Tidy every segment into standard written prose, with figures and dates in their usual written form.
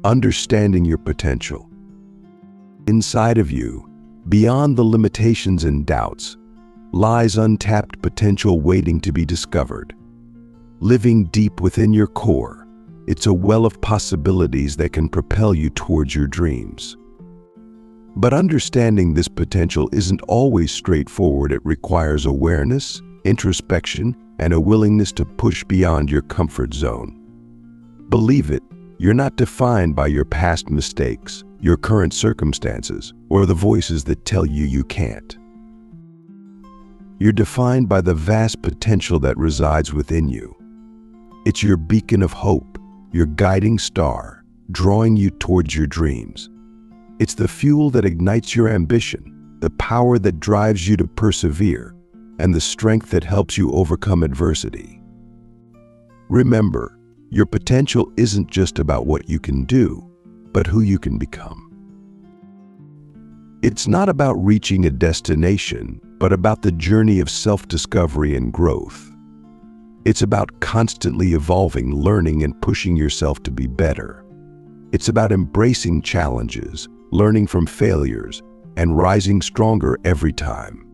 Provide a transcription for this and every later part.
understanding your potential. Inside of you, beyond the limitations and doubts, lies untapped potential waiting to be discovered. Living deep within your core, it's a well of possibilities that can propel you towards your dreams. But understanding this potential isn't always straightforward. It requires awareness, introspection, and a willingness to push beyond your comfort zone. Believe it, you're not defined by your past mistakes, your current circumstances, or the voices that tell you you can't. You're defined by the vast potential that resides within you. It's your beacon of hope, your guiding star, drawing you towards your dreams. It's the fuel that ignites your ambition, the power that drives you to persevere, and the strength that helps you overcome adversity. Remember, your potential isn't just about what you can do, but who you can become. It's not about reaching a destination, but about the journey of self-discovery and growth. It's about constantly evolving, learning, and pushing yourself to be better. It's about embracing challenges, learning from failures, and rising stronger every time.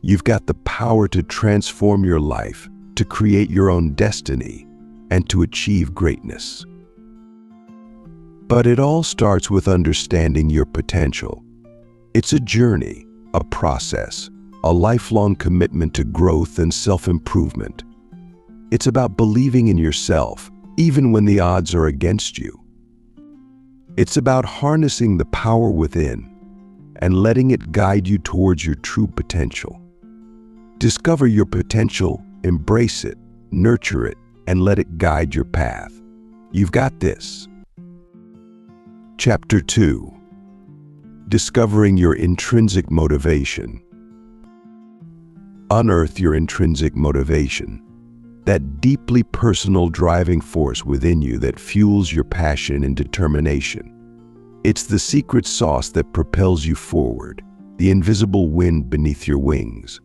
You've got the power to transform your life, to create your own destiny, and to achieve greatness. But it all starts with understanding your potential. It's a journey, a process, a lifelong commitment to growth and self-improvement. It's about believing in yourself, even when the odds are against you. It's about harnessing the power within and letting it guide you towards your true potential. Discover your potential, embrace it, nurture it, and let it guide your path. You've got this. Chapter 2. Discovering your intrinsic motivation. Unearth your intrinsic motivation, that deeply personal driving force within you that fuels your passion and determination. It's the secret sauce that propels you forward, the invisible wind beneath your wings.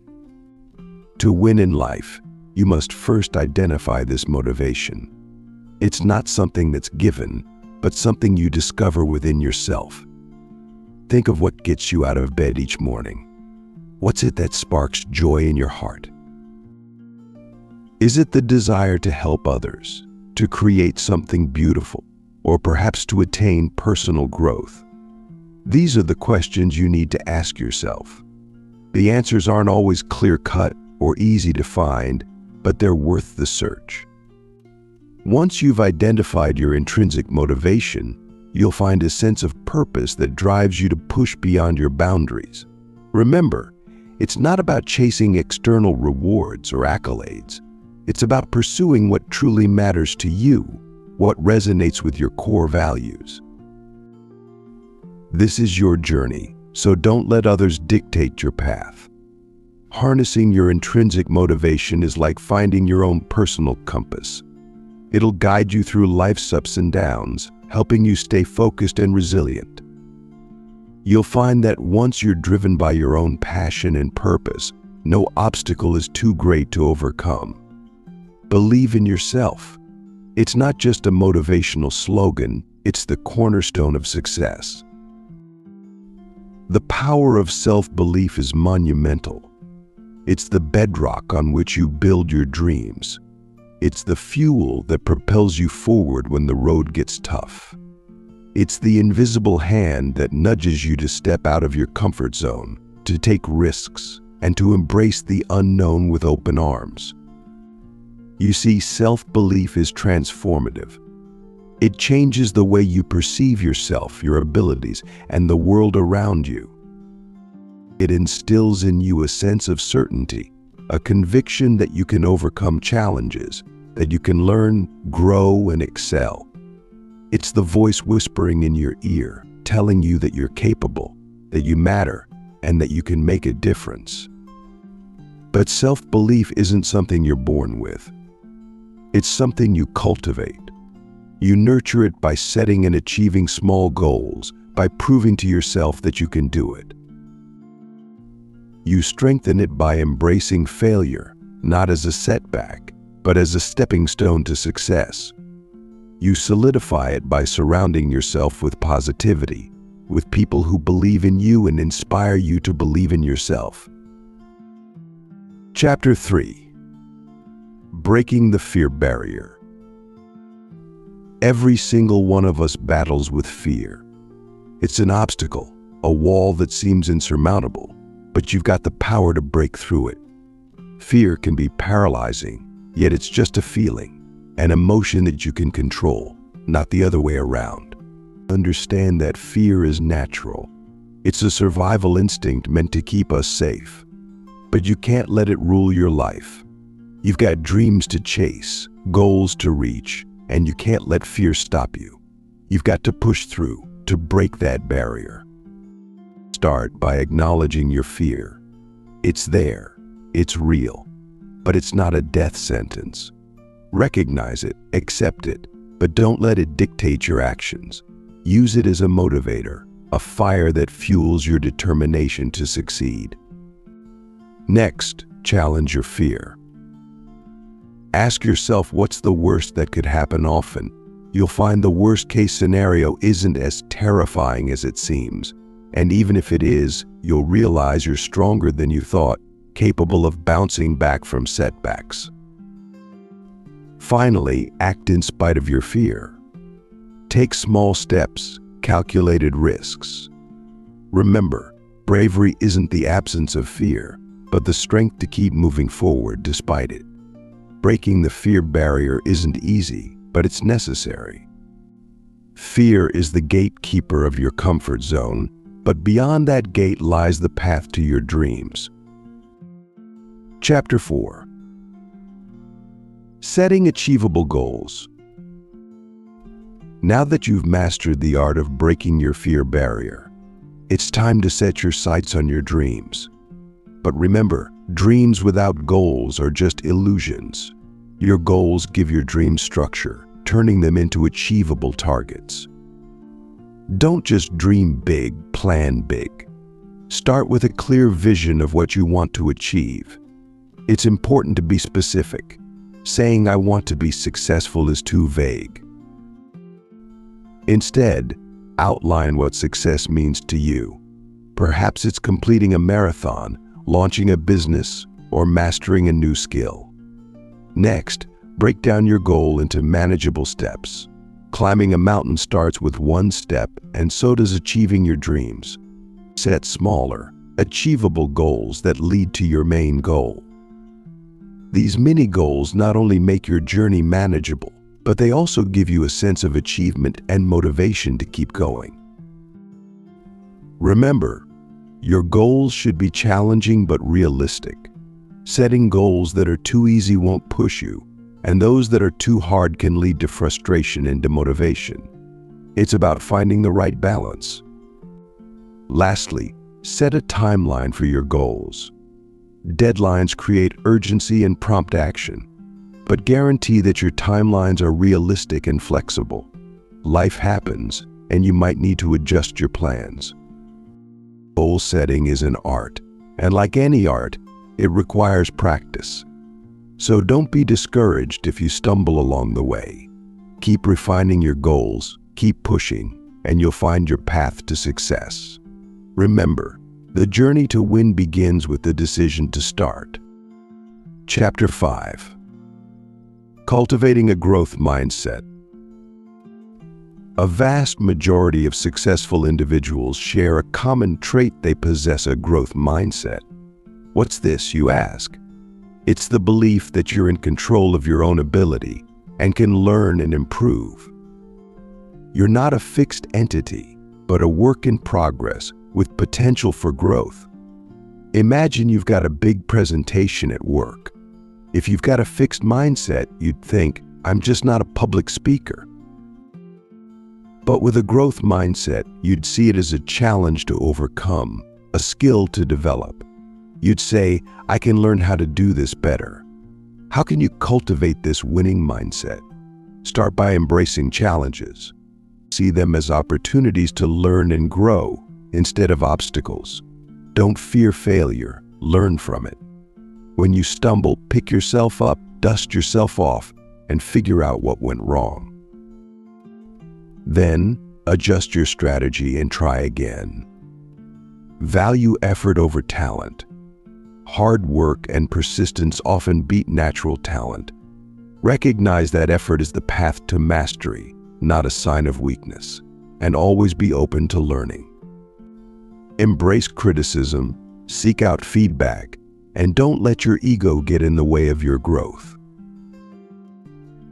To win in life, you must first identify this motivation. It's not something that's given, but something you discover within yourself. Think of what gets you out of bed each morning. What's it that sparks joy in your heart? Is it the desire to help others, to create something beautiful, or perhaps to attain personal growth? These are the questions you need to ask yourself. The answers aren't always clear-cut or easy to find, but they're worth the search. Once you've identified your intrinsic motivation, you'll find a sense of purpose that drives you to push beyond your boundaries. Remember, it's not about chasing external rewards or accolades. It's about pursuing what truly matters to you, what resonates with your core values. This is your journey, so don't let others dictate your path. Harnessing your intrinsic motivation is like finding your own personal compass. It'll guide you through life's ups and downs, helping you stay focused and resilient. You'll find that once you're driven by your own passion and purpose, no obstacle is too great to overcome. Believe in yourself. It's not just a motivational slogan, it's the cornerstone of success. The power of self-belief is monumental. It's the bedrock on which you build your dreams. It's the fuel that propels you forward when the road gets tough. It's the invisible hand that nudges you to step out of your comfort zone, to take risks, and to embrace the unknown with open arms. You see, self-belief is transformative. It changes the way you perceive yourself, your abilities, and the world around you. It instills in you a sense of certainty, a conviction that you can overcome challenges, that you can learn, grow, and excel. It's the voice whispering in your ear, telling you that you're capable, that you matter, and that you can make a difference. But self-belief isn't something you're born with. It's something you cultivate. You nurture it by setting and achieving small goals, by proving to yourself that you can do it. You strengthen it by embracing failure, not as a setback, but as a stepping stone to success. You solidify it by surrounding yourself with positivity, with people who believe in you and inspire you to believe in yourself. Chapter 3. Breaking the Fear Barrier. Every single one of us battles with fear. It's an obstacle, a wall that seems insurmountable, but you've got the power to break through it. Fear can be paralyzing, yet it's just a feeling, an emotion that you can control, not the other way around. Understand that fear is natural. It's a survival instinct meant to keep us safe. But you can't let it rule your life. You've got dreams to chase, goals to reach, and you can't let fear stop you. You've got to push through, to break that barrier. Start by acknowledging your fear. It's there, it's real, but it's not a death sentence. Recognize it, accept it, but don't let it dictate your actions. Use it as a motivator, a fire that fuels your determination to succeed. Next, challenge your fear. Ask yourself what's the worst that could happen. Often, you'll find the worst-case scenario isn't as terrifying as it seems. And even if it is, you'll realize you're stronger than you thought, capable of bouncing back from setbacks. Finally, act in spite of your fear. Take small steps, calculated risks. Remember, bravery isn't the absence of fear, but the strength to keep moving forward despite it. Breaking the fear barrier isn't easy, but it's necessary. Fear is the gatekeeper of your comfort zone, but beyond that gate lies the path to your dreams. Chapter 4. Setting achievable goals. Now that you've mastered the art of breaking your fear barrier, it's time to set your sights on your dreams. But remember, dreams without goals are just illusions. Your goals give your dreams structure, turning them into achievable targets. Don't just dream big, plan big. Start with a clear vision of what you want to achieve. It's important to be specific. Saying "I want to be successful" is too vague. Instead, outline what success means to you. Perhaps it's completing a marathon, launching a business, or mastering a new skill. Next, break down your goal into manageable steps. Climbing a mountain starts with one step, and so does achieving your dreams. Set smaller, achievable goals that lead to your main goal. These mini goals not only make your journey manageable, but they also give you a sense of achievement and motivation to keep going. Remember, your goals should be challenging but realistic. Setting goals that are too easy won't push you, and those that are too hard can lead to frustration and demotivation. It's about finding the right balance. Lastly, set a timeline for your goals. Deadlines create urgency and prompt action, but guarantee that your timelines are realistic and flexible. Life happens, and you might need to adjust your plans. Goal setting is an art, and like any art, it requires practice. So don't be discouraged if you stumble along the way. Keep refining your goals, keep pushing, and you'll find your path to success. Remember, the journey to win begins with the decision to start. Chapter 5. Cultivating a growth mindset. A vast majority of successful individuals share a common trait: they possess a growth mindset. What's this, you ask? It's the belief that you're in control of your own ability and can learn and improve. You're not a fixed entity, but a work in progress with potential for growth. Imagine you've got a big presentation at work. If you've got a fixed mindset, you'd think, "I'm just not a public speaker." But with a growth mindset, you'd see it as a challenge to overcome, a skill to develop. You'd say, "I can learn how to do this better." How can you cultivate this winning mindset? Start by embracing challenges. See them as opportunities to learn and grow instead of obstacles. Don't fear failure, learn from it. When you stumble, pick yourself up, dust yourself off, and figure out what went wrong. Then, adjust your strategy and try again. Value effort over talent. Hard work and persistence often beat natural talent. Recognize that effort is the path to mastery, not a sign of weakness, and always be open to learning. Embrace criticism, seek out feedback, and don't let your ego get in the way of your growth.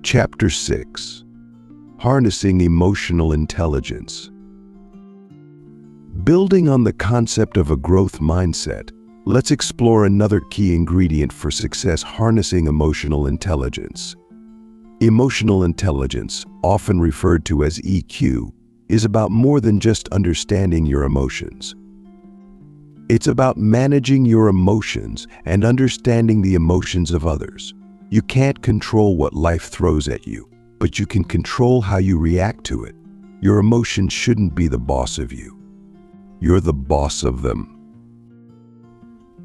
Chapter 6. Harnessing Emotional Intelligence. Building on the concept of a growth mindset, let's explore another key ingredient for success: harnessing emotional intelligence. Emotional intelligence, often referred to as EQ, is about more than just understanding your emotions. It's about managing your emotions and understanding the emotions of others. You can't control what life throws at you, but you can control how you react to it. Your emotions shouldn't be the boss of you. You're the boss of them.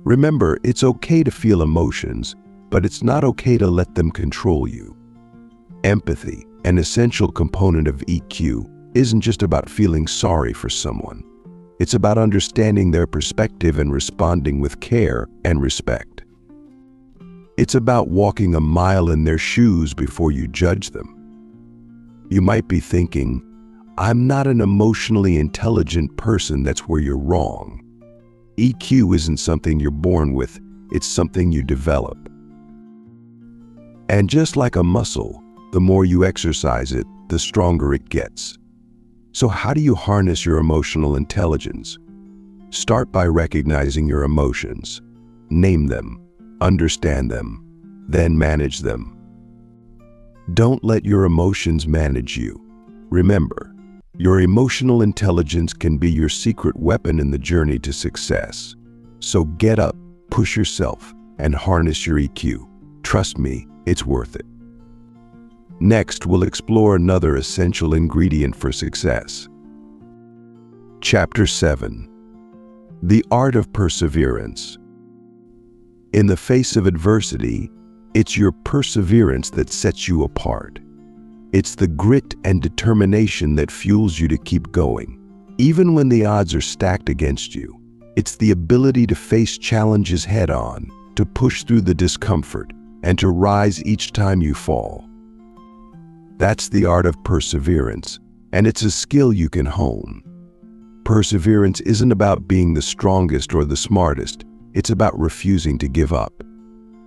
Remember, it's okay to feel emotions, but it's not okay to let them control you. Empathy, an essential component of EQ, isn't just about feeling sorry for someone. It's about understanding their perspective and responding with care and respect. It's about walking a mile in their shoes before you judge them. You might be thinking, "I'm not an emotionally intelligent person." That's where you're wrong. EQ isn't something you're born with, it's something you develop. And just like a muscle, the more you exercise it, the stronger it gets. So how do you harness your emotional intelligence? Start by recognizing your emotions. Name them, understand them, then manage them. Don't let your emotions manage you. Remember, your emotional intelligence can be your secret weapon in the journey to success. So get up, push yourself, and harness your EQ. Trust me, it's worth it. Next, we'll explore another essential ingredient for success. Chapter 7. The Art of Perseverance. In the face of adversity, it's your perseverance that sets you apart. It's the grit and determination that fuels you to keep going, even when the odds are stacked against you. It's the ability to face challenges head-on, to push through the discomfort, and to rise each time you fall. That's the art of perseverance, and it's a skill you can hone. Perseverance isn't about being the strongest or the smartest, it's about refusing to give up.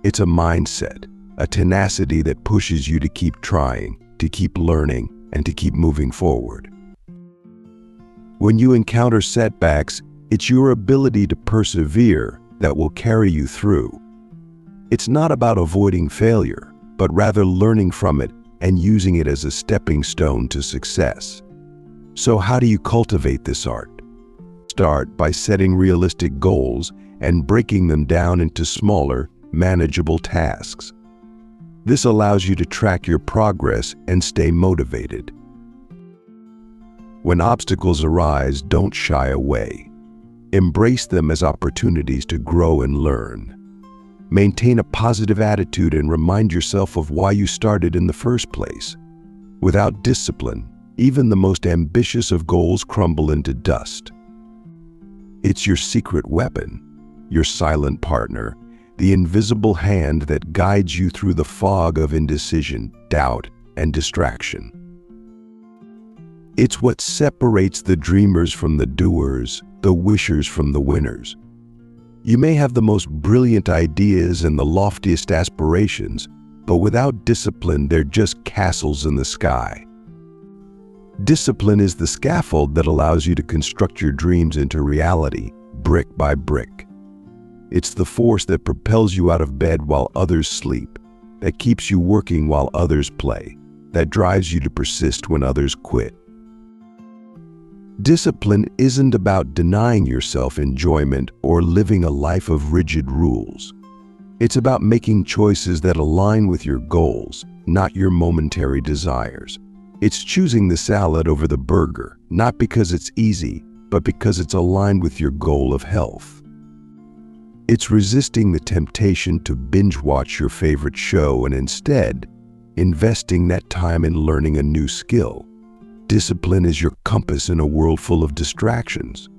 It's a mindset, a tenacity that pushes you to keep trying, to keep learning, and to keep moving forward. When you encounter setbacks, it's your ability to persevere that will carry you through. It's not about avoiding failure, but rather learning from it and using it as a stepping stone to success. So how do you cultivate this art? Start by setting realistic goals and breaking them down into smaller, manageable tasks. This allows you to track your progress and stay motivated. When obstacles arise, don't shy away. Embrace them as opportunities to grow and learn. Maintain a positive attitude and remind yourself of why you started in the first place. Without discipline, even the most ambitious of goals crumble into dust. It's your secret weapon, your silent partner, the invisible hand that guides you through the fog of indecision, doubt, and distraction. It's what separates the dreamers from the doers, the wishers from the winners. You may have the most brilliant ideas and the loftiest aspirations, but without discipline, they're just castles in the sky. Discipline is the scaffold that allows you to construct your dreams into reality, brick by brick. It's the force that propels you out of bed while others sleep, that keeps you working while others play, that drives you to persist when others quit. Discipline isn't about denying yourself enjoyment or living a life of rigid rules. It's about making choices that align with your goals, not your momentary desires. It's choosing the salad over the burger, not because it's easy, but because it's aligned with your goal of health. It's resisting the temptation to binge watch your favorite show and instead investing that time in learning a new skill. Discipline is your compass in a world full of distractions.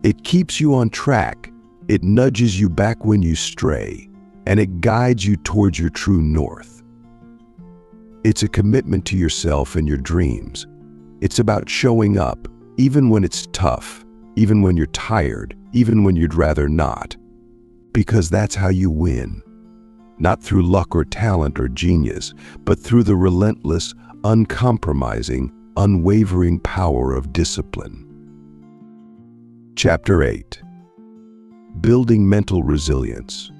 It keeps you on track, it nudges you back when you stray, and it guides you towards your true north. It's a commitment to yourself and your dreams. It's about showing up, even when it's tough, even when you're tired, even when you'd rather not. Because that's how you win. Not through luck or talent or genius, but through the relentless, uncompromising, unwavering power of discipline. Chapter 8. Building Mental Resilience.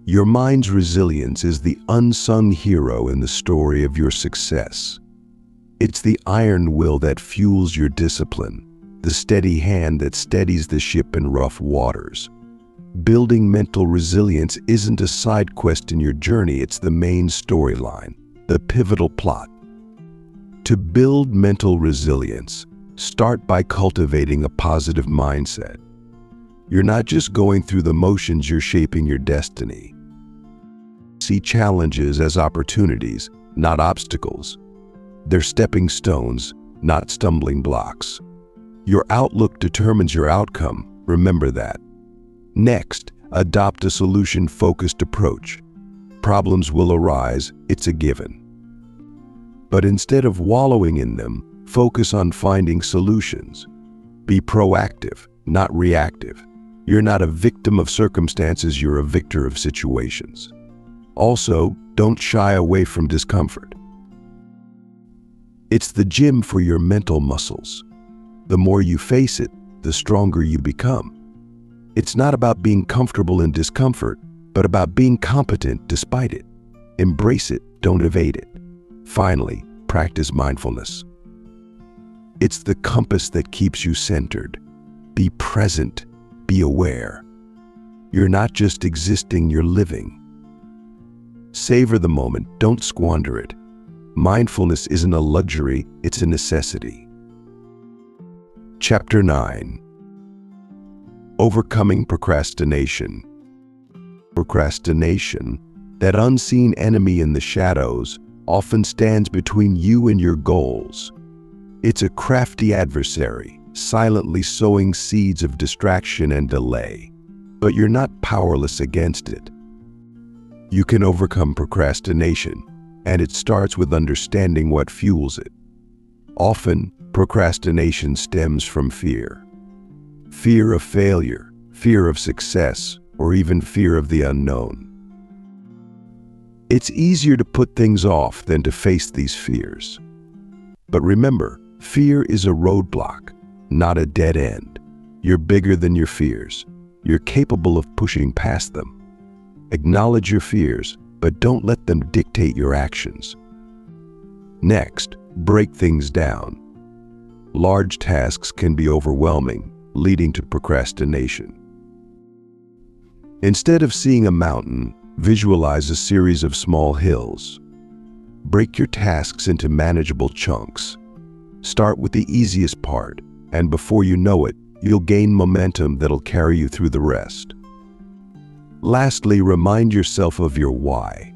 Your mind's resilience is the unsung hero in the story of your success. It's the iron will that fuels your discipline, the steady hand that steadies the ship in rough waters. Building mental resilience isn't a side quest in your journey, it's the main storyline, the pivotal plot. To build mental resilience, start by cultivating a positive mindset. You're not just going through the motions, you're shaping your destiny. See challenges as opportunities, not obstacles. They're stepping stones, not stumbling blocks. Your outlook determines your outcome, remember that. Next, adopt a solution-focused approach. Problems will arise, it's a given. But instead of wallowing in them, focus on finding solutions. Be proactive, not reactive. You're not a victim of circumstances, you're a victor of situations. Also, don't shy away from discomfort. It's the gym for your mental muscles. The more you face it, the stronger you become. It's not about being comfortable in discomfort, but about being competent despite it. Embrace it, don't evade it. Finally, practice mindfulness. It's the compass that keeps you centered. Be present, be aware. You're not just existing, you're living. Savor the moment, don't squander it. Mindfulness isn't a luxury, it's a necessity. Chapter 9. Overcoming procrastination. Procrastination, that unseen enemy in the shadows, often stands between you and your goals. It's a crafty adversary, silently sowing seeds of distraction and delay. But you're not powerless against it. You can overcome procrastination, and it starts with understanding what fuels it. Often, procrastination stems from fear. Fear of failure, fear of success, or even fear of the unknown. It's easier to put things off than to face these fears. But remember, fear is a roadblock, not a dead end. You're bigger than your fears. You're capable of pushing past them. Acknowledge your fears, but don't let them dictate your actions. Next, break things down. Large tasks can be overwhelming, leading to procrastination. Instead of seeing a mountain, visualize a series of small hills. Break your tasks into manageable chunks. Start with the easiest part, and before you know it, you'll gain momentum that'll carry you through the rest. Lastly, remind yourself of your why.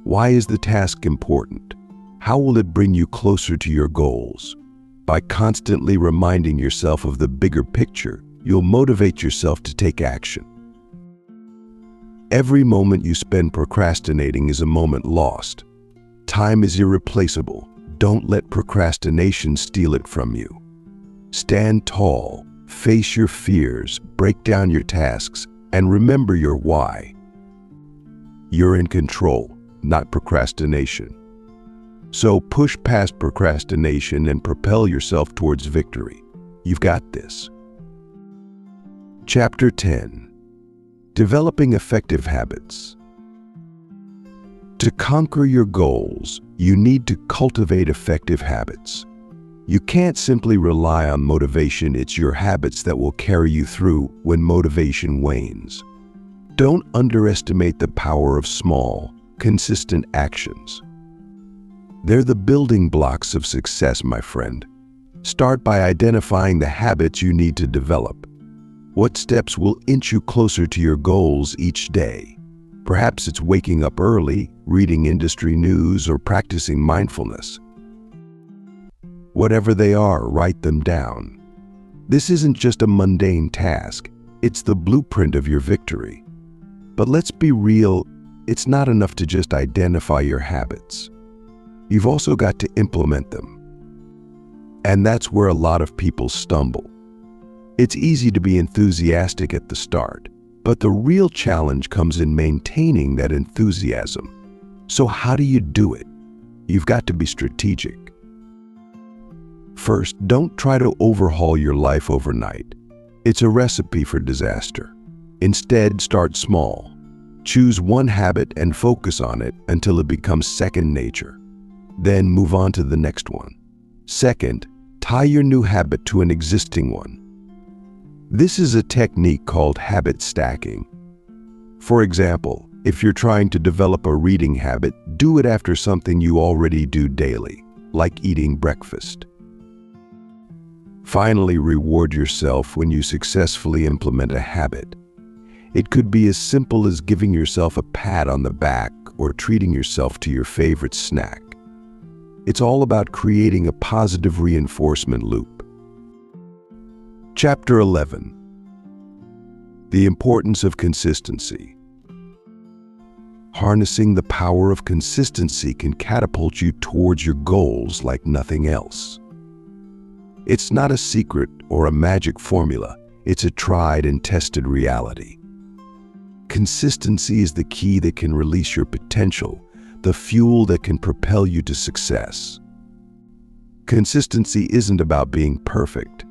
Why is the task important? How will it bring you closer to your goals? By constantly reminding yourself of the bigger picture, you'll motivate yourself to take action. Every moment you spend procrastinating is a moment lost. Time is irreplaceable. Don't let procrastination steal it from you. Stand tall, face your fears, break down your tasks, and remember your why. You're in control, not procrastination. So push past procrastination and propel yourself towards victory. You've got this. Chapter 10. Developing effective habits. To conquer your goals, you need to cultivate effective habits. You can't simply rely on motivation, it's your habits that will carry you through when motivation wanes. Don't underestimate the power of small, consistent actions. They're the building blocks of success, my friend. Start by identifying the habits you need to develop. What steps will inch you closer to your goals each day? Perhaps it's waking up early, reading industry news, or practicing mindfulness. Whatever they are, write them down. This isn't just a mundane task, it's the blueprint of your victory. But let's be real, it's not enough to just identify your habits. You've also got to implement them. And that's where a lot of people stumble. It's easy to be enthusiastic at the start, but the real challenge comes in maintaining that enthusiasm. So how do you do it? You've got to be strategic. First, don't try to overhaul your life overnight. It's a recipe for disaster. Instead, start small. Choose one habit and focus on it until it becomes second nature. Then move on to the next one. Second, tie your new habit to an existing one. This is a technique called habit stacking. For example, if you're trying to develop a reading habit, do it after something you already do daily, like eating breakfast. Finally, reward yourself when you successfully implement a habit. It could be as simple as giving yourself a pat on the back or treating yourself to your favorite snack. It's all about creating a positive reinforcement loop. Chapter 11. The importance of consistency. Harnessing the power of consistency can catapult you towards your goals like nothing else. It's not a secret or a magic formula, it's a tried and tested reality. Consistency is the key that can release your potential, the fuel that can propel you to success. Consistency isn't about being perfect.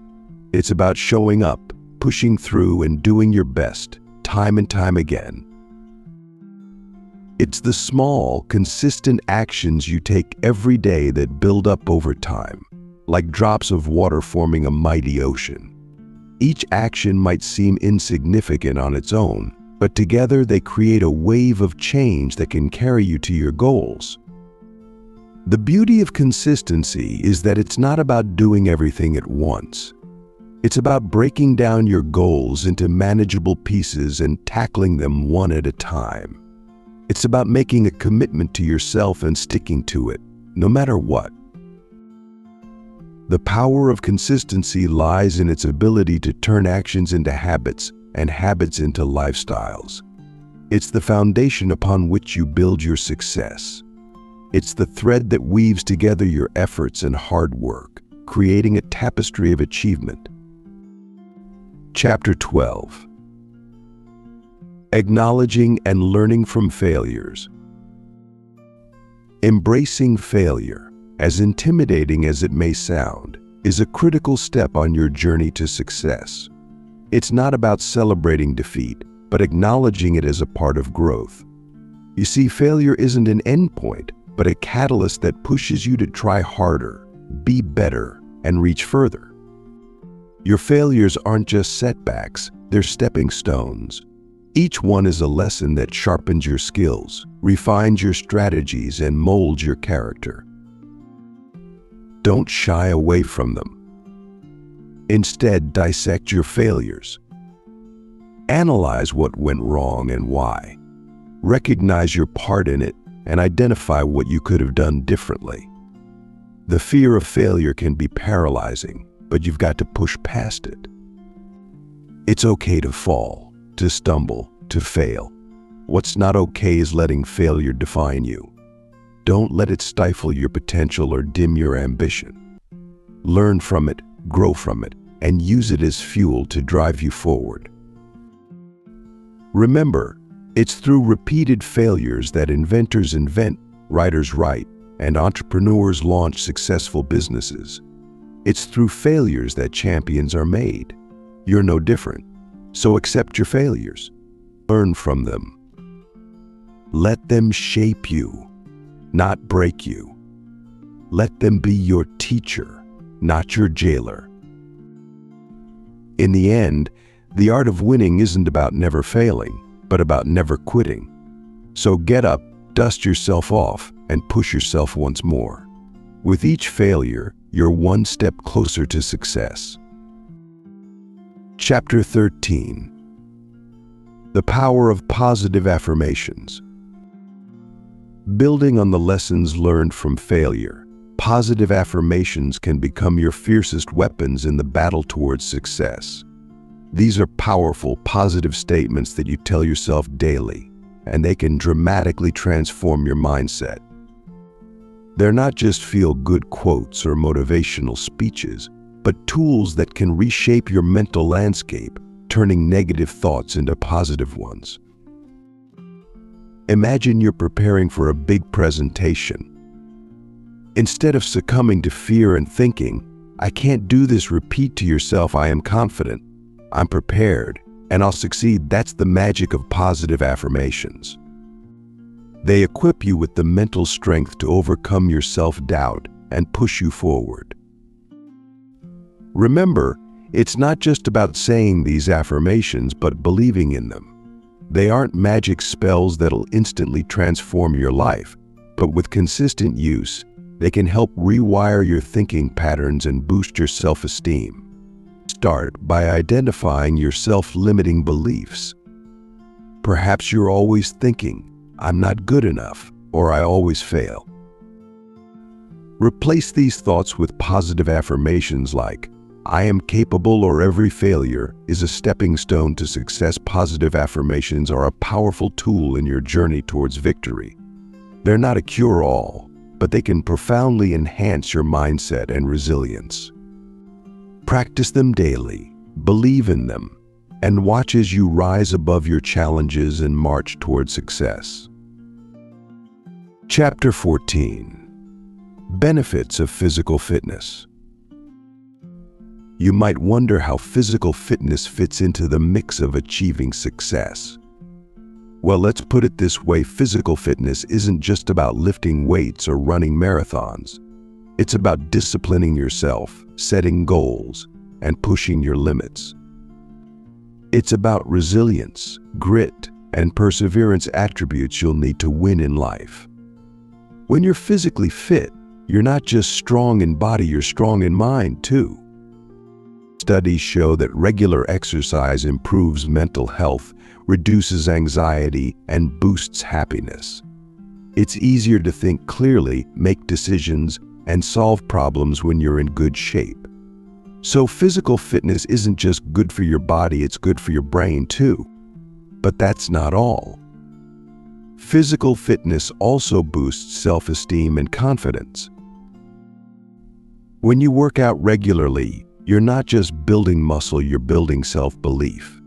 It's about showing up, pushing through, and doing your best, time and time again. It's the small, consistent actions you take every day that build up over time, like drops of water forming a mighty ocean. Each action might seem insignificant on its own, but together they create a wave of change that can carry you to your goals. The beauty of consistency is that it's not about doing everything at once. It's about breaking down your goals into manageable pieces and tackling them one at a time. It's about making a commitment to yourself and sticking to it, no matter what. The power of consistency lies in its ability to turn actions into habits and habits into lifestyles. It's the foundation upon which you build your success. It's the thread that weaves together your efforts and hard work, creating a tapestry of achievement. Chapter 12. Acknowledging and learning from failures. Embracing failure, as intimidating as it may sound, is a critical step on your journey to success. It's not about celebrating defeat, but acknowledging it as a part of growth. You see, failure isn't an endpoint, but a catalyst that pushes you to try harder, be better, and reach further. Your failures aren't just setbacks, they're stepping stones. Each one is a lesson that sharpens your skills, refines your strategies, and molds your character. Don't shy away from them. Instead, dissect your failures. Analyze what went wrong and why. Recognize your part in it and identify what you could have done differently. The fear of failure can be paralyzing, but you've got to push past it. It's okay to fall, to stumble, to fail. What's not okay is letting failure define you. Don't let it stifle your potential or dim your ambition. Learn from it, grow from it, and use it as fuel to drive you forward. Remember, it's through repeated failures that inventors invent, writers write, and entrepreneurs launch successful businesses. It's through failures that champions are made. You're no different, so accept your failures. Learn from them. Let them shape you, not break you. Let them be your teacher, not your jailer. In the end, the art of winning isn't about never failing, but about never quitting. So get up, dust yourself off, and push yourself once more. With each failure, you're one step closer to success. Chapter 13. The power of positive affirmations. Building on the lessons learned from failure, positive affirmations can become your fiercest weapons in the battle towards success. These are powerful, positive statements that you tell yourself daily, and they can dramatically transform your mindset. They're not just feel-good quotes or motivational speeches, but tools that can reshape your mental landscape, turning negative thoughts into positive ones. Imagine you're preparing for a big presentation. Instead of succumbing to fear and thinking, "I can't do this," repeat to yourself, "I am confident, I'm prepared, and I'll succeed." That's the magic of positive affirmations. They equip you with the mental strength to overcome your self-doubt and push you forward. Remember, it's not just about saying these affirmations, but believing in them. They aren't magic spells that'll instantly transform your life, but with consistent use, they can help rewire your thinking patterns and boost your self-esteem. Start by identifying your self-limiting beliefs. Perhaps you're always thinking, "I'm not good enough," or "I always fail." Replace these thoughts with positive affirmations like, "I am capable," or "Every failure is a stepping stone to success." Positive affirmations are a powerful tool in your journey towards victory. They're not a cure-all, but they can profoundly enhance your mindset and resilience. Practice them daily, believe in them, and watch as you rise above your challenges and march toward success. Chapter 14. Benefits of physical fitness. You might wonder how physical fitness fits into the mix of achieving success. Well, let's put it this way: physical fitness isn't just about lifting weights or running marathons. It's about disciplining yourself, setting goals, and pushing your limits. It's about resilience, grit, and perseverance, attributes you'll need to win in life. When you're physically fit, you're not just strong in body, you're strong in mind too. Studies show that regular exercise improves mental health, reduces anxiety, and boosts happiness. It's easier to think clearly, make decisions, and solve problems when you're in good shape. So physical fitness isn't just good for your body, it's good for your brain too. But that's not all. Physical fitness also boosts self-esteem and confidence. When you work out regularly, you're not just building muscle, you're building self-belief.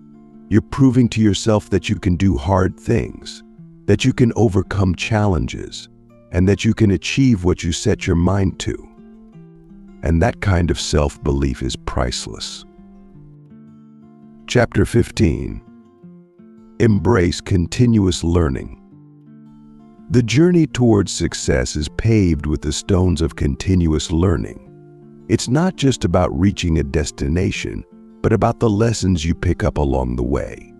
You're proving to yourself that you can do hard things, that you can overcome challenges, and that you can achieve what you set your mind to. And that kind of self-belief is priceless. Chapter 15. Embrace continuous learning. The journey towards success is paved with the stones of continuous learning. It's not just about reaching a destination, but about the lessons you pick up along the way.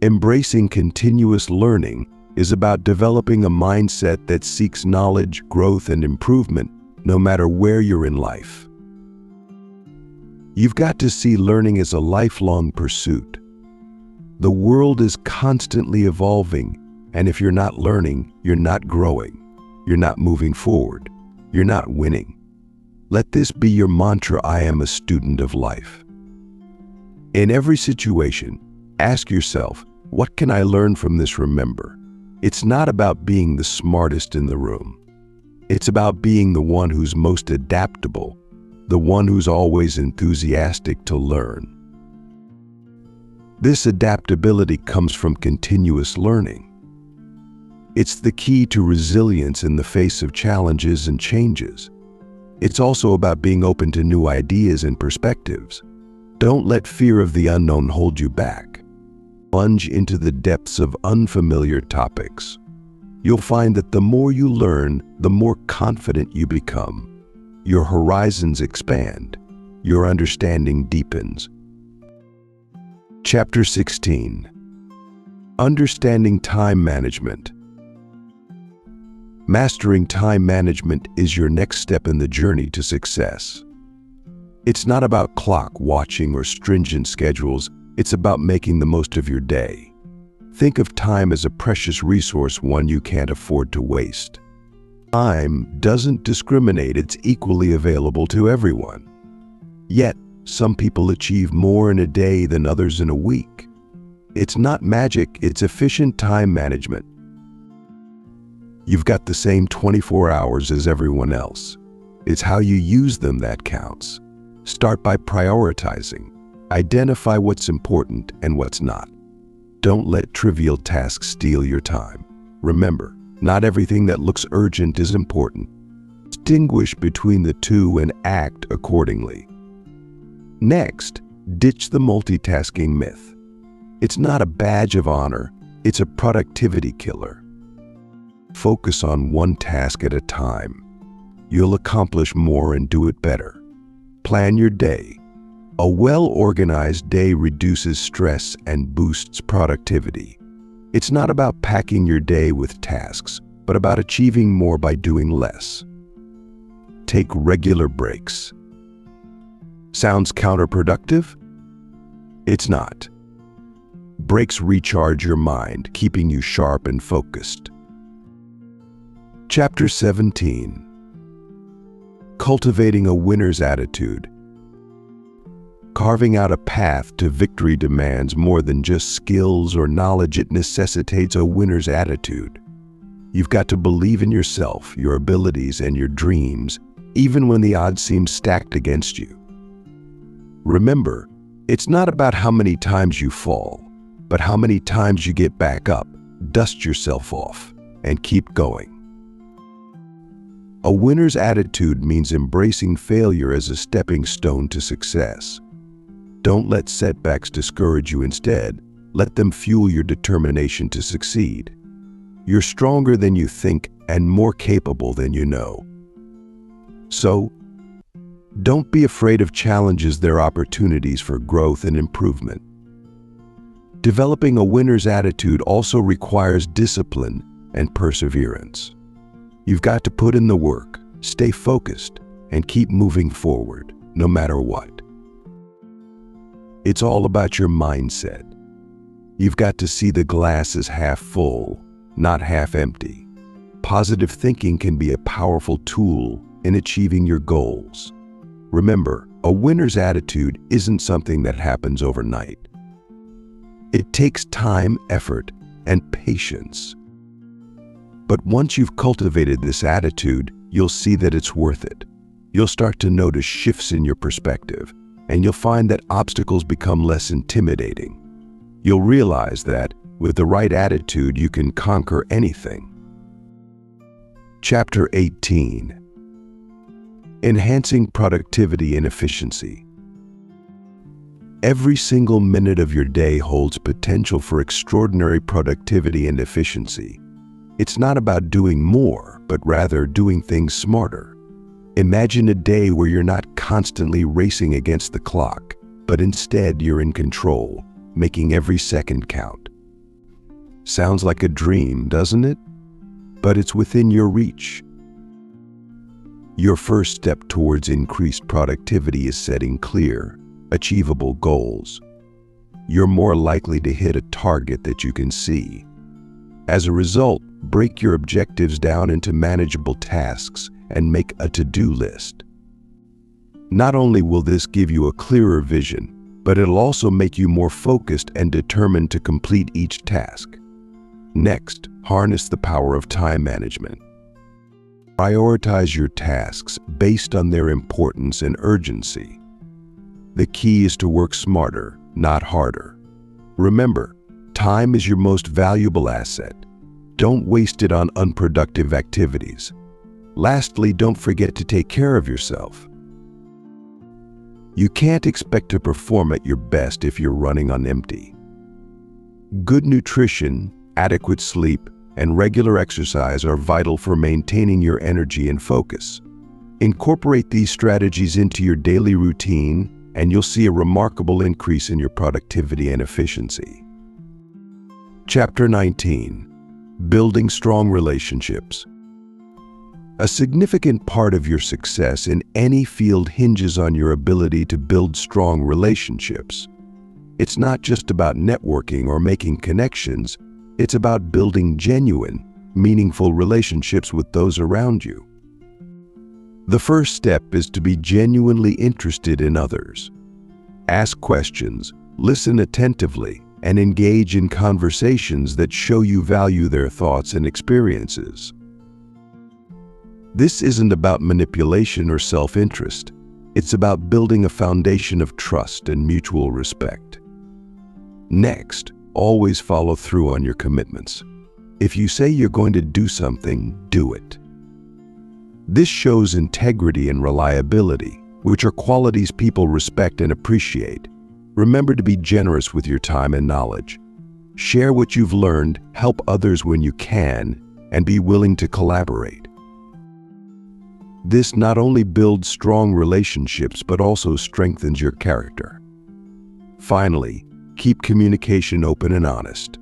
Embracing continuous learning is about developing a mindset that seeks knowledge, growth, and improvement, no matter where you're in life. You've got to see learning as a lifelong pursuit. The world is constantly evolving, and if you're not learning, you're not growing, you're not moving forward, you're not winning. Let this be your mantra: I am a student of life. In every situation, ask yourself, what can I learn from this? Remember, it's not about being the smartest in the room. It's about being the one who's most adaptable, the one who's always enthusiastic to learn. This adaptability comes from continuous learning. It's the key to resilience in the face of challenges and changes. It's also about being open to new ideas and perspectives. Don't let fear of the unknown hold you back. Plunge into the depths of unfamiliar topics. You'll find that the more you learn, the more confident you become. Your horizons expand. Your understanding deepens. Chapter 16. Understanding time management. Mastering time management is your next step in the journey to success. It's not about clock watching or stringent schedules, it's about making the most of your day. Think of time as a precious resource, one you can't afford to waste. Time doesn't discriminate, it's equally available to everyone. Yet, some people achieve more in a day than others in a week. It's not magic, it's efficient time management. You've got the same 24 hours as everyone else. It's how you use them that counts. Start by prioritizing. Identify what's important and what's not. Don't let trivial tasks steal your time. Remember, not everything that looks urgent is important. Distinguish between the two and act accordingly. Next, ditch the multitasking myth. It's not a badge of honor, it's a productivity killer. Focus on one task at a time. You'll accomplish more and do it better. Plan your day. A well-organized day reduces stress and boosts productivity. It's not about packing your day with tasks, but about achieving more by doing less. Take regular breaks. Sounds counterproductive? It's not. Breaks recharge your mind, keeping you sharp and focused. Chapter 17. Cultivating a winner's attitude. Carving out a path to victory demands more than just skills or knowledge. It necessitates a winner's attitude. You've got to believe in yourself, your abilities, and your dreams, even when the odds seem stacked against you. Remember, it's not about how many times you fall, but how many times you get back up, dust yourself off, and keep going. A winner's attitude means embracing failure as a stepping stone to success. Don't let setbacks discourage you. Instead, let them fuel your determination to succeed. You're stronger than you think and more capable than you know. So, don't be afraid of challenges. They're opportunities for growth and improvement. Developing a winner's attitude also requires discipline and perseverance. You've got to put in the work, stay focused, and keep moving forward, no matter what. It's all about your mindset. You've got to see the glass as half full, not half empty. Positive thinking can be a powerful tool in achieving your goals. Remember, a winner's attitude isn't something that happens overnight. It takes time, effort, and patience. But once you've cultivated this attitude, you'll see that it's worth it. You'll start to notice shifts in your perspective, and you'll find that obstacles become less intimidating. You'll realize that, with the right attitude, you can conquer anything. Chapter 18. Enhancing productivity and efficiency. Every single minute of your day holds potential for extraordinary productivity and efficiency. It's not about doing more, but rather doing things smarter. Imagine a day where you're not constantly racing against the clock, but instead you're in control, making every second count. Sounds like a dream, doesn't it? But it's within your reach. Your first step towards increased productivity is setting clear, achievable goals. You're more likely to hit a target that you can see. As a result, break your objectives down into manageable tasks and make a to-do list. Not only will this give you a clearer vision, but it'll also make you more focused and determined to complete each task. Next, harness the power of time management. Prioritize your tasks based on their importance and urgency. The key is to work smarter, not harder. Remember, time is your most valuable asset. Don't waste it on unproductive activities. Lastly, don't forget to take care of yourself. You can't expect to perform at your best if you're running on empty. Good nutrition, adequate sleep, and regular exercise are vital for maintaining your energy and focus. Incorporate these strategies into your daily routine, and you'll see a remarkable increase in your productivity and efficiency. Chapter 19. Building strong relationships. A significant part of your success in any field hinges on your ability to build strong relationships. It's not just about networking or making connections, it's about building genuine, meaningful relationships with those around you. The first step is to be genuinely interested in others. Ask questions, listen attentively, and engage in conversations that show you value their thoughts and experiences. This isn't about manipulation or self-interest. It's about building a foundation of trust and mutual respect. Next, always follow through on your commitments. If you say you're going to do something, do it. This shows integrity and reliability, which are qualities people respect and appreciate. Remember to be generous with your time and knowledge. Share what you've learned, help others when you can, and be willing to collaborate. This not only builds strong relationships but also strengthens your character. Finally, keep communication open and honest.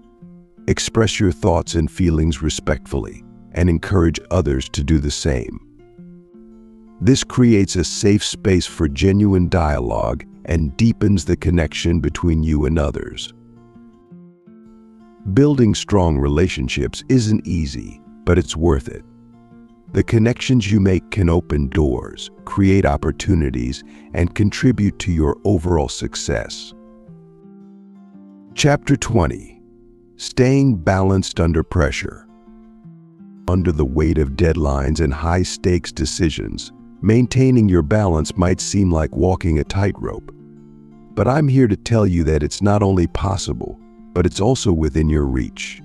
Express your thoughts and feelings respectfully and encourage others to do the same. This creates a safe space for genuine dialogue and deepens the connection between you and others. Building strong relationships isn't easy, but it's worth it. The connections you make can open doors, create opportunities, and contribute to your overall success. Chapter 20. Staying balanced under pressure. Under the weight of deadlines and high-stakes decisions, maintaining your balance might seem like walking a tightrope. But I'm here to tell you that it's not only possible, but it's also within your reach.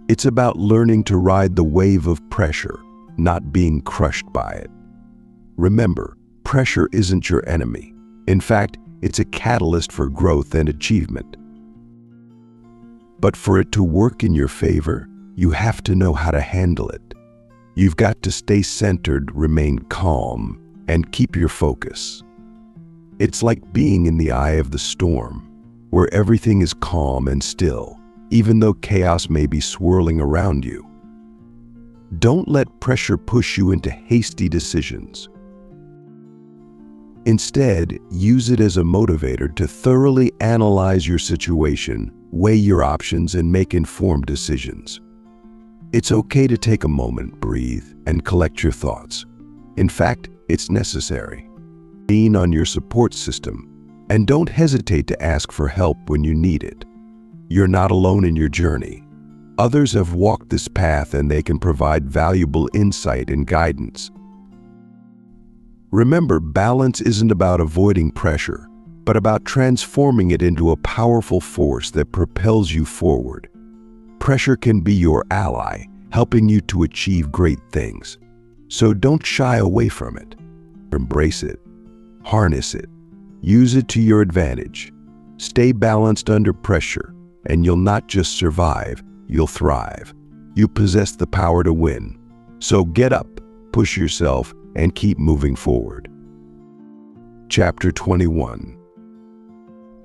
It's about learning to ride the wave of pressure, not being crushed by it. Remember, pressure isn't your enemy. In fact, it's a catalyst for growth and achievement. But for it to work in your favor, you have to know how to handle it. You've got to stay centered, remain calm, and keep your focus. It's like being in the eye of the storm, where everything is calm and still, even though chaos may be swirling around you. Don't let pressure push you into hasty decisions. Instead, use it as a motivator to thoroughly analyze your situation, weigh your options, and make informed decisions. It's okay to take a moment, breathe, and collect your thoughts. In fact, it's necessary. Lean on your support system, and don't hesitate to ask for help when you need it. You're not alone in your journey. Others have walked this path and they can provide valuable insight and guidance. Remember, balance isn't about avoiding pressure, but about transforming it into a powerful force that propels you forward. Pressure can be your ally, helping you to achieve great things. So don't shy away from it. Embrace it. Harness it. Use it to your advantage. Stay balanced under pressure, and you'll not just survive, you'll thrive. You possess the power to win. So get up, push yourself, and keep moving forward. Chapter 21.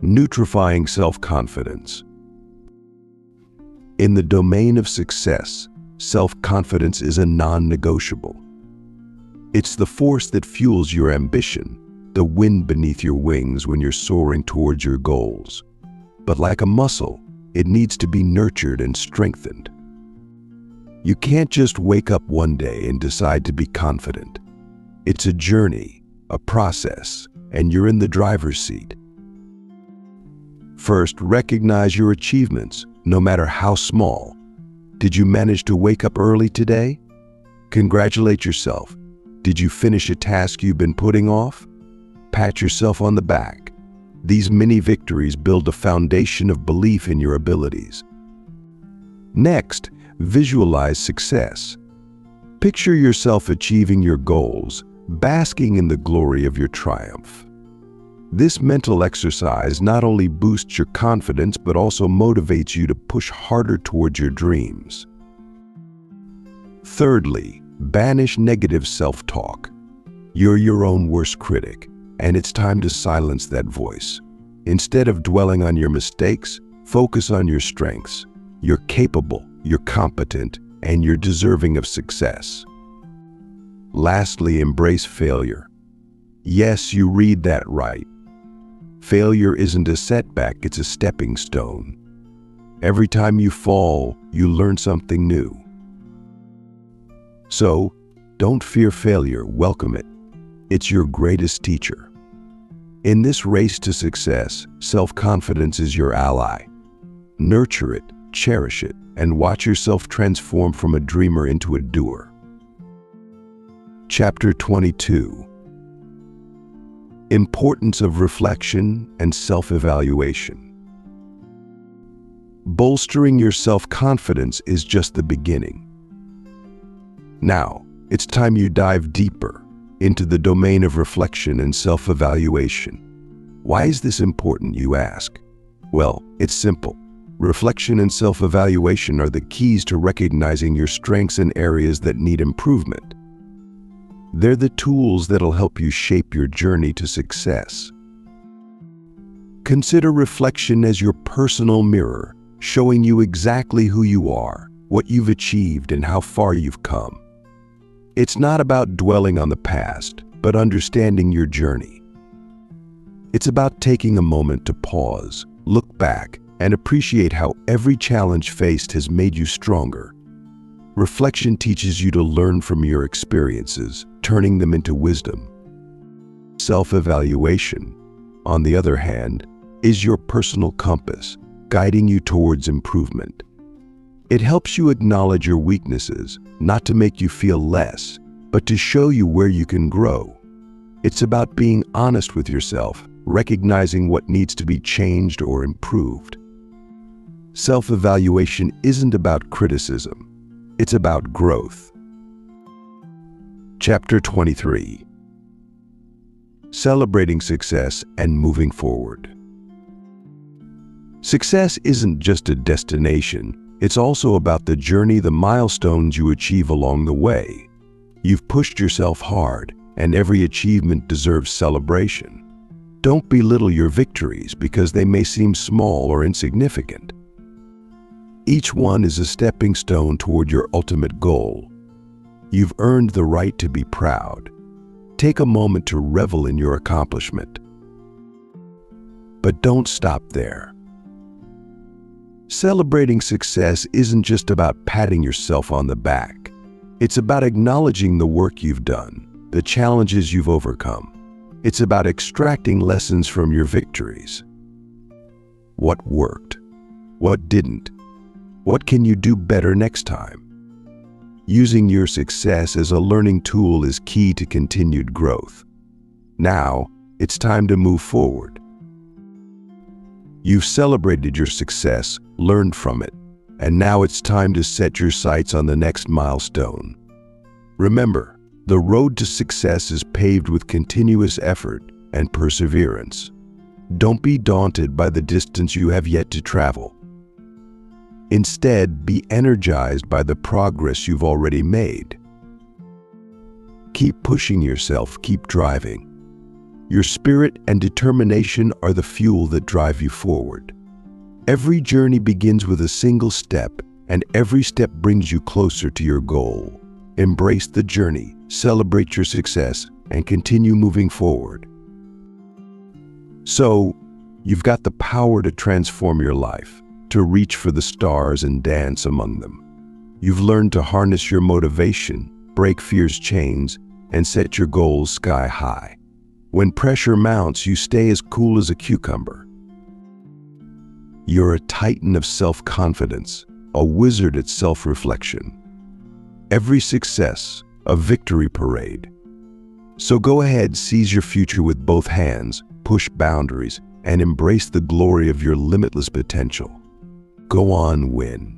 Nutrifying self-confidence. In the domain of success, self-confidence is a non-negotiable. It's the force that fuels your ambition, the wind beneath your wings when you're soaring towards your goals. But like a muscle, it needs to be nurtured and strengthened. You can't just wake up one day and decide to be confident. It's a journey, a process, and you're in the driver's seat. First, recognize your achievements, no matter how small. Did you manage to wake up early today? Congratulate yourself. Did you finish a task you've been putting off? Pat yourself on the back. These mini victories build a foundation of belief in your abilities. Next, visualize success. Picture yourself achieving your goals, basking in the glory of your triumph. This mental exercise not only boosts your confidence but also motivates you to push harder towards your dreams. Thirdly, banish negative self-talk. You're your own worst critic, and it's time to silence that voice. Instead of dwelling on your mistakes, focus on your strengths. You're capable, you're competent, and you're deserving of success. Lastly, embrace failure. Yes, you read that right. Failure isn't a setback, it's a stepping stone. Every time you fall, you learn something new. So, don't fear failure, welcome it. It's your greatest teacher. In this race to success, self-confidence is your ally. Nurture it, cherish it, and watch yourself transform from a dreamer into a doer. Chapter 22. Importance of reflection and self-evaluation. Bolstering your self-confidence is just the beginning. Now, it's time you dive deeper into the domain of reflection and self-evaluation. Why is this important, you ask? Well, it's simple. Reflection and self-evaluation are the keys to recognizing your strengths and areas that need improvement. They're the tools that'll help you shape your journey to success. Consider reflection as your personal mirror, showing you exactly who you are, what you've achieved, and how far you've come. It's not about dwelling on the past, but understanding your journey. It's about taking a moment to pause, look back, and appreciate how every challenge faced has made you stronger. Reflection teaches you to learn from your experiences, turning them into wisdom. Self-evaluation, on the other hand, is your personal compass, guiding you towards improvement. It helps you acknowledge your weaknesses, not to make you feel less, but to show you where you can grow. It's about being honest with yourself, recognizing what needs to be changed or improved. Self-evaluation isn't about criticism. It's about growth. Chapter 23. Celebrating success and moving forward. Success isn't just a destination, it's also about the journey, the milestones you achieve along the way. You've pushed yourself hard, and every achievement deserves celebration. Don't belittle your victories because they may seem small or insignificant. Each one is a stepping stone toward your ultimate goal. You've earned the right to be proud. Take a moment to revel in your accomplishment. But don't stop there. Celebrating success isn't just about patting yourself on the back. It's about acknowledging the work you've done, the challenges you've overcome. It's about extracting lessons from your victories. What worked? What didn't? What can you do better next time? Using your success as a learning tool is key to continued growth. Now, it's time to move forward. You've celebrated your success, learned from it, and now it's time to set your sights on the next milestone. Remember, the road to success is paved with continuous effort and perseverance. Don't be daunted by the distance you have yet to travel. Instead, be energized by the progress you've already made. Keep pushing yourself, keep driving. Your spirit and determination are the fuel that drive you forward. Every journey begins with a single step, and every step brings you closer to your goal. Embrace the journey, celebrate your success, and continue moving forward. So, you've got the power to transform your life, to reach for the stars and dance among them. You've learned to harness your motivation, break fear's chains, and set your goals sky high. When pressure mounts, you stay as cool as a cucumber. You're a titan of self-confidence, a wizard at self-reflection. Every success, a victory parade. So go ahead, seize your future with both hands, push boundaries, and embrace the glory of your limitless potential. Go on, win.